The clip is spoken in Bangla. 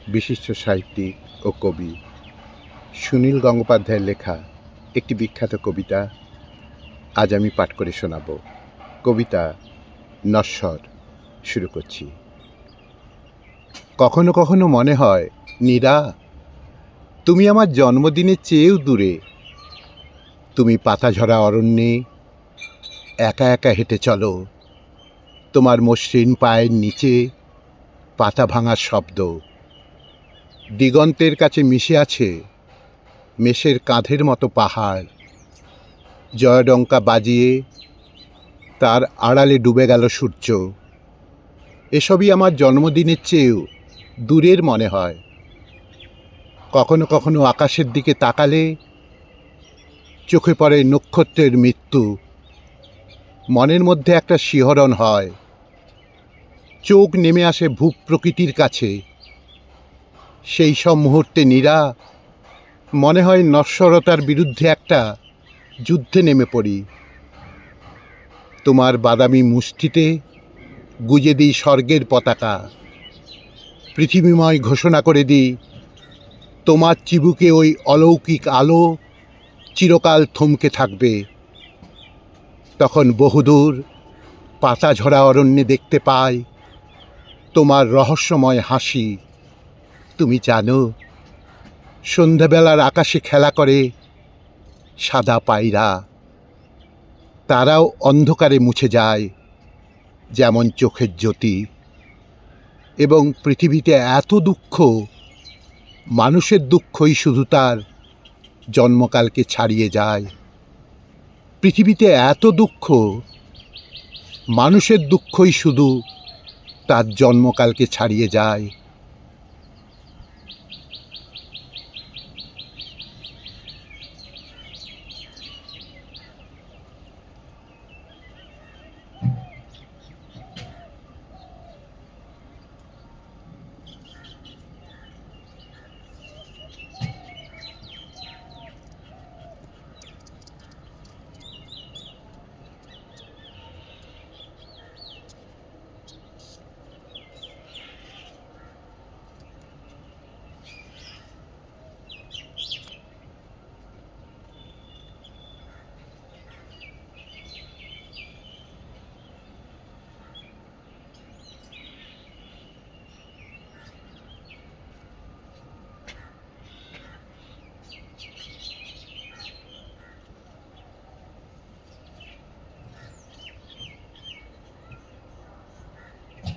বিশিষ্ট সাহিত্যিক ও কবি সুনীল গঙ্গোপাধ্যায়ের লেখা একটি বিখ্যাত কবিতা আজ আমি পাঠ করে শোনাব। কবিতা নশ্বর। শুরু করছি। কখনো কখনো মনে হয়, নীরা, তুমি আমার জন্মদিনের চেয়েও দূরে। তুমি পাতাঝরা অরণ্যে একা একা হেঁটে চলো, তোমার মসৃণ পায়ের নিচে পাতা ভাঙার শব্দ। দিগন্তের কাছে মিশে আছে মেষের কাঁধের মতো পাহাড়। জয়ডঙ্কা বাজিয়ে তার আড়ালে ডুবে গেল সূর্য। এসবই আমার জন্মদিনের চেয়েও দূরের মনে হয়। কখনো কখনো আকাশের দিকে তাকালে চোখে পড়ে নক্ষত্রের মৃত্যু। মনের মধ্যে একটা শিহরণ হয়, চোখ নেমে আসে ভূপ্রকৃতির কাছে। সেই সব মুহূর্তে নীরা, মনে হয় নশ্বরতার বিরুদ্ধে একটা যুদ্ধে নেমে পড়ি। তোমার বাদামি মুষ্টিতে গুজে দিই স্বর্গের পতাকা। পৃথিবীময় ঘোষণা করে দিই, তোমার চিবুকে ওই অলৌকিক আলো চিরকাল থমকে থাকবে। তখন বহুদূর পাতা ঝরা অরণ্যে দেখতে পাই তোমার রহস্যময় হাসি। তুমি জানো, সন্ধ্যাবেলার আকাশে খেলা করে সাদা পায়রা। তারাও অন্ধকারে মুছে যায় যেমন চোখের জ্যোতি। এবং পৃথিবীতে এত দুঃখ, মানুষের দুঃখই শুধু তার জন্মকালকে ছাড়িয়ে যায়। পৃথিবীতে এত দুঃখ, মানুষের দুঃখই শুধু তার জন্মকালকে ছাড়িয়ে যায়।